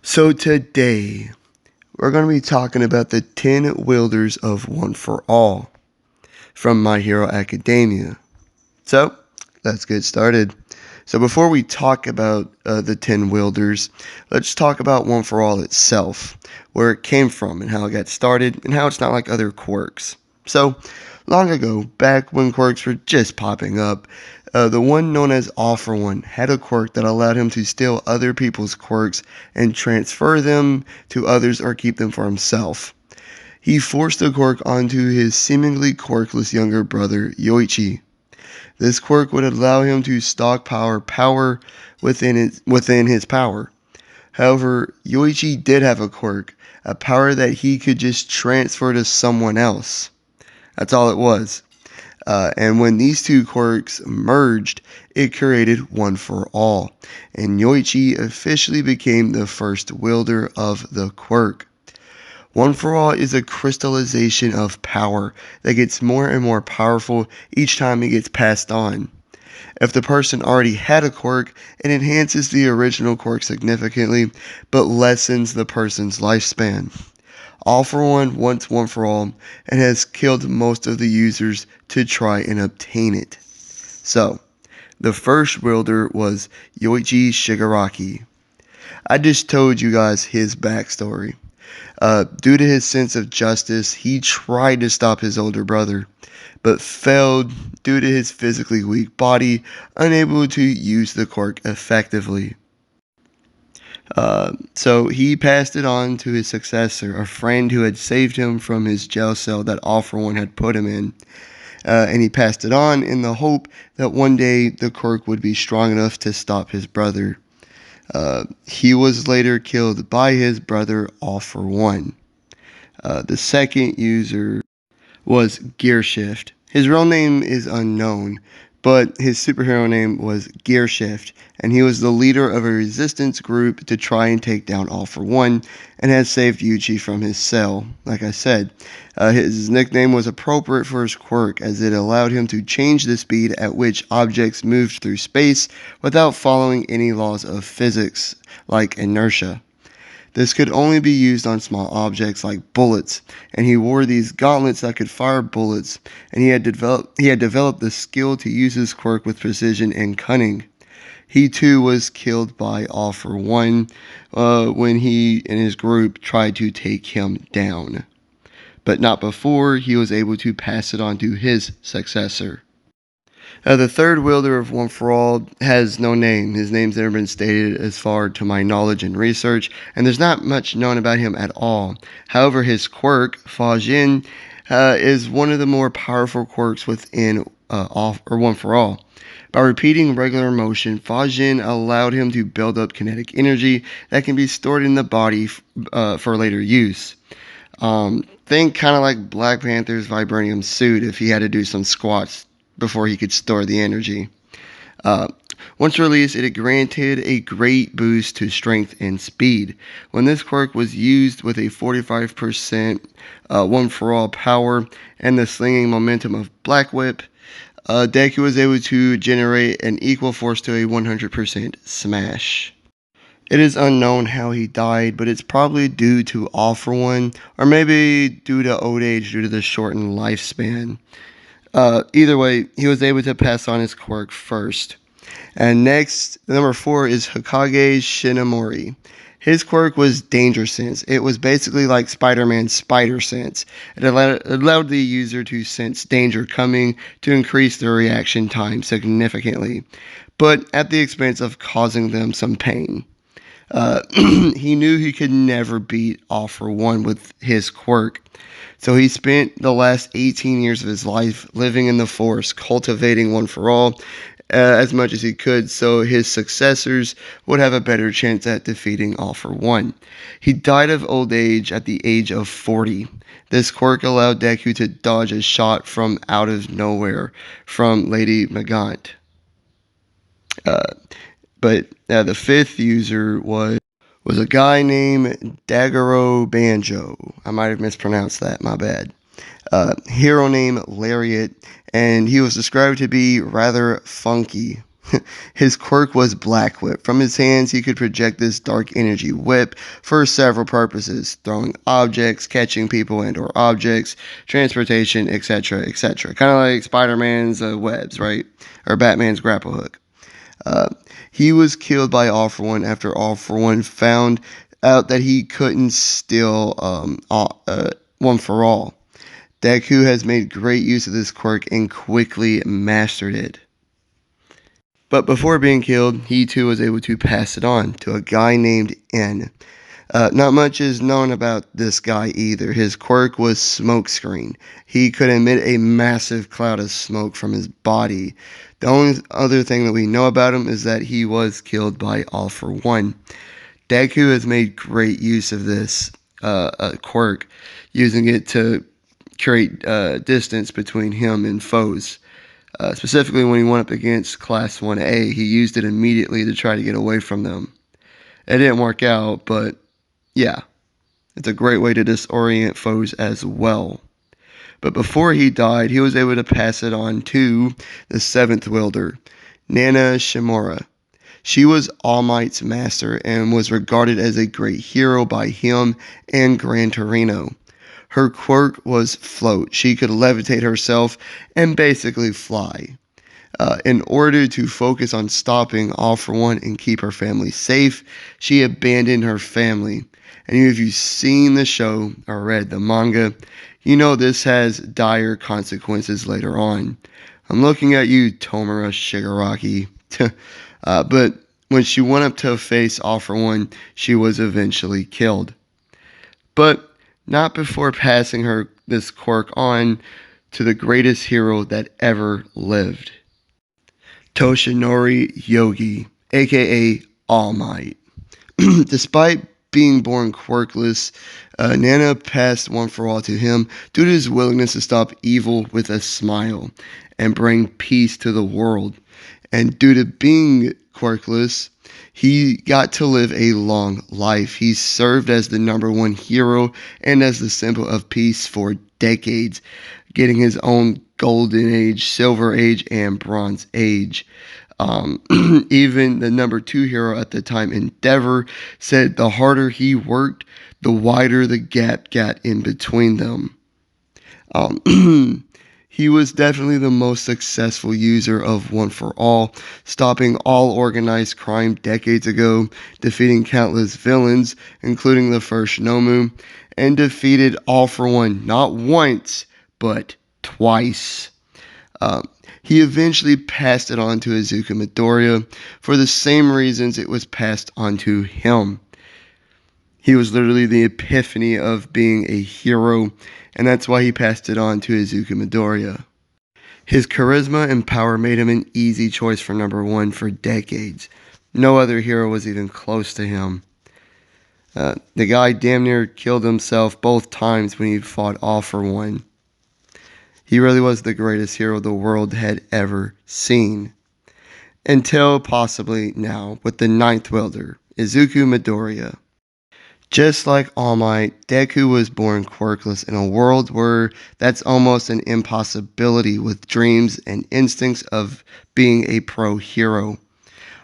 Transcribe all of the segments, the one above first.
So today, we're going to be talking about the 10 wielders of One for All from My Hero Academia. So, let's get started. So before we talk about the 10 wielders, let's talk about One for All itself, where it came from and how it got started and how it's not like other quirks. So, long ago, back when quirks were just popping up, the one known as All for One had a quirk that allowed him to steal other people's quirks and transfer them to others or keep them for himself. He forced the quirk onto his seemingly quirkless younger brother, Yoichi. This quirk would allow him to stockpile power within his power. However, Yoichi did have a quirk, a power that he could just transfer to someone else. That's all it was. And when these two quirks merged, it created One for All, and Yoichi officially became the first wielder of the quirk. One for All is a crystallization of power that gets more and more powerful each time it gets passed on. If the person already had a quirk, it enhances the original quirk significantly, but lessens the person's lifespan. All for One wants One for All and has killed most of the users to try and obtain it. So, the first wielder was Yoichi Shigaraki. I just told you guys his backstory. Due to his sense of justice, he tried to stop his older brother, but failed due to his physically weak body, unable to use the quirk effectively. So he passed it on to his successor, a friend who had saved him from his jail cell that All for One had put him in. And he passed it on in the hope that one day the quirk would be strong enough to stop his brother. He was later killed by his brother, All for One. The second user was Gearshift. His real name is unknown, but his superhero name was Gearshift, and he was the leader of a resistance group to try and take down All for One, and had saved Yuchi from his cell. Like I said, his nickname was appropriate for his quirk, as it allowed him to change the speed at which objects moved through space without following any laws of physics, like inertia. This could only be used on small objects like bullets, and he wore these gauntlets that could fire bullets, and he had developed the skill to use his quirk with precision and cunning. He too was killed by All for One when he and his group tried to take him down, but not before he was able to pass it on to his successor. The third wielder of One for All has no name. His name's never been stated as far to my knowledge and research, and there's not much known about him at all. However, his quirk, Fa Jin, is one of the more powerful quirks within One for All. By repeating regular motion, Fa Jin allowed him to build up kinetic energy that can be stored in the body for later use. Think kind of like Black Panther's vibranium suit if he had to do some squats before he could store the energy. Once released, it granted a great boost to strength and speed. When this quirk was used with a 45% One for All power and the slinging momentum of Black Whip, Deku was able to generate an equal force to a 100% smash. It is unknown how he died, but it's probably due to All for One, or maybe due to old age due to the shortened lifespan. Either way, he was able to pass on his quirk first. And next, number 4 is Hokage Shinomori. His quirk was Danger Sense. It was basically like Spider-Man's Spider Sense. It allowed the user to sense danger coming to increase their reaction time significantly, but at the expense of causing them some pain. He knew he could never beat All for One with his quirk. So he spent the last 18 years of his life living in the forest, cultivating One for All as much as he could, so his successors would have a better chance at defeating All for One. He died of old age at the age of 40. This quirk allowed Deku to dodge a shot from out of nowhere from Lady Magant. But the fifth user was a guy named Daggero Banjo. I might have mispronounced that, my bad. Hero name Lariat, and he was described to be rather funky. His quirk was Black Whip. From his hands, he could project this dark energy whip for several purposes: throwing objects, catching people and/or objects, transportation, etc., etc. Kind of like Spider-Man's webs, right? Or Batman's grapple hook. Uh, he was killed by All For One after All For One found out that he couldn't steal One For All. Deku has made great use of this quirk and quickly mastered it. But before being killed, he too was able to pass it on to a guy named N. Not much is known about this guy either. His quirk was smokescreen. He could emit a massive cloud of smoke from his body. The only other thing that we know about him is that he was killed by All For One. Deku has made great use of this quirk, using it to create distance between him and foes. Specifically, when he went up against Class 1A, he used it immediately to try to get away from them. It didn't work out, but yeah, it's a great way to disorient foes as well. But before he died, he was able to pass it on to the 7th wielder, Nana Shimura. She was All Might's master and was regarded as a great hero by him and Gran Torino. Her quirk was float. She could levitate herself and basically fly. In order to focus on stopping All For One and keep her family safe, she abandoned her family. And if you've seen the show or read the manga, you know this has dire consequences later on. I'm looking at you, Tomura Shigaraki. But when she went up to face All For One, she was eventually killed. But not before passing this quirk on to the greatest hero that ever lived, Toshinori Yogi, aka All Might. Despite being born quirkless, Nana passed One For All to him due to his willingness to stop evil with a smile and bring peace to the world. And due to being quirkless, he got to live a long life. He served as the #1 hero and as the symbol of peace for decades, getting his own Golden Age, Silver Age, and Bronze Age. Even the #2 hero at the time, Endeavor, said the harder he worked, the wider the gap got in between them. He was definitely the most successful user of One For All, stopping all organized crime decades ago, defeating countless villains, including the first Nomu, and defeated All For One not once, but twice. He eventually passed it on to Izuku Midoriya for the same reasons it was passed on to him. He was literally the epiphany of being a hero, and that's why he passed it on to Izuku Midoriya. His charisma and power made him an easy choice for #1 for decades. No other hero was even close to him. The guy damn near killed himself both times when he fought All For One. He really was the greatest hero the world had ever seen. Until possibly now with the 9th wielder, Izuku Midoriya. Just like All Might, Deku was born quirkless in a world where that's almost an impossibility, with dreams and instincts of being a pro hero.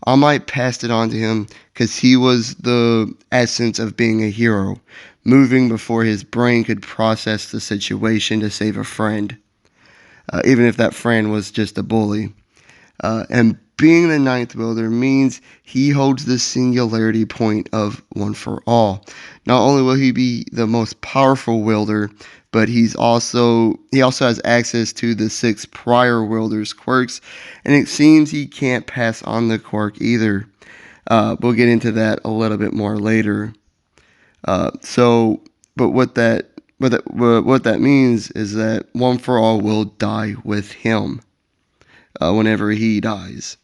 All Might passed it on to him because he was the essence of being a hero, moving before his brain could process the situation to save a friend, even if that friend was just a bully. And being the 9th wielder means he holds the singularity point of One For All. Not only will he be the most powerful wielder, but he also has access to the 6 prior wielders' quirks, and it seems he can't pass on the quirk either. We'll get into that a little bit more later. But what that means is that One For All will die with him whenever he dies.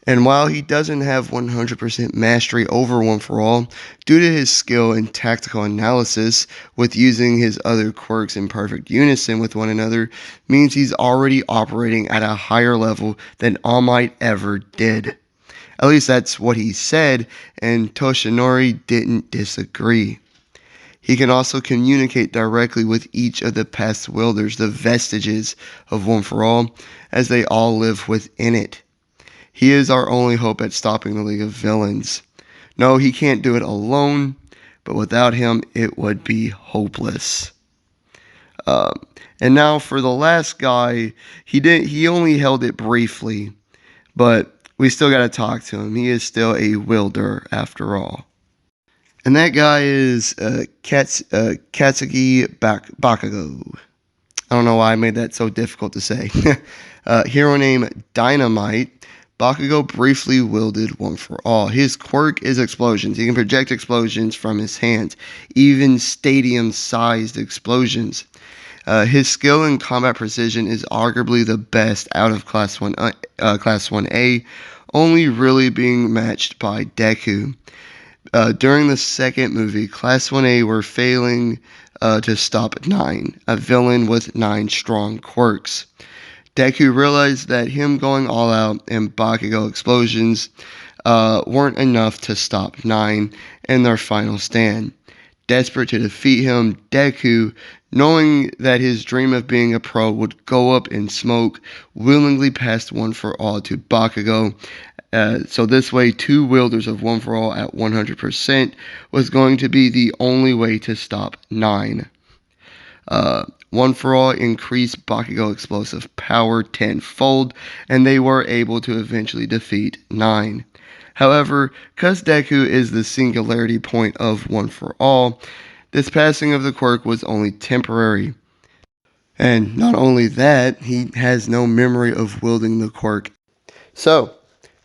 And while he doesn't have 100% mastery over One For All, due to his skill in tactical analysis with using his other quirks in perfect unison with one another, means he's already operating at a higher level than All Might ever did. At least that's what he said, and Toshinori didn't disagree. He can also communicate directly with each of the past wielders, the vestiges of One For All, as they all live within it. He is our only hope at stopping the League of Villains. No, he can't do it alone, but without him, it would be hopeless. Um, and now for the last guy, he only held it briefly, but we still got to talk to him. He is still a wielder after all. And that guy is Katsuki Bakugo. I don't know why I made that so difficult to say. Hero name Dynamite. Bakugo briefly wielded One for All. His quirk is explosions. He can project explosions from his hands, even stadium-sized explosions. His skill in combat precision is arguably the best out of Class 1A, only really being matched by Deku. During the second movie, Class 1A were failing to stop 9, a villain with 9 strong quirks. Deku realized that him going all out and Bakugo explosions weren't enough to stop 9 in their final stand. Desperate to defeat him, Deku, knowing that his dream of being a pro would go up in smoke, willingly passed One for All to Bakugo. So this way, 2 wielders of One for All at 100% was going to be the only way to stop 9. One for All increased Bakugo explosive power tenfold, and they were able to eventually defeat 9. However, because Deku is the singularity point of One for All, this passing of the quirk was only temporary. And not only that, he has no memory of wielding the quirk. So,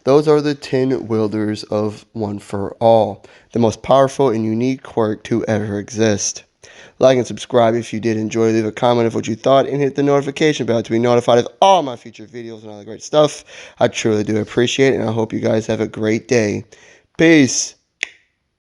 those are the 10 wielders of One for All, the most powerful and unique quirk to ever exist. Like and subscribe if you did enjoy. Leave a comment of what you thought and hit the notification bell to be notified of all my future videos and all the great stuff. I truly do appreciate it, and I hope you guys have a great day. Peace.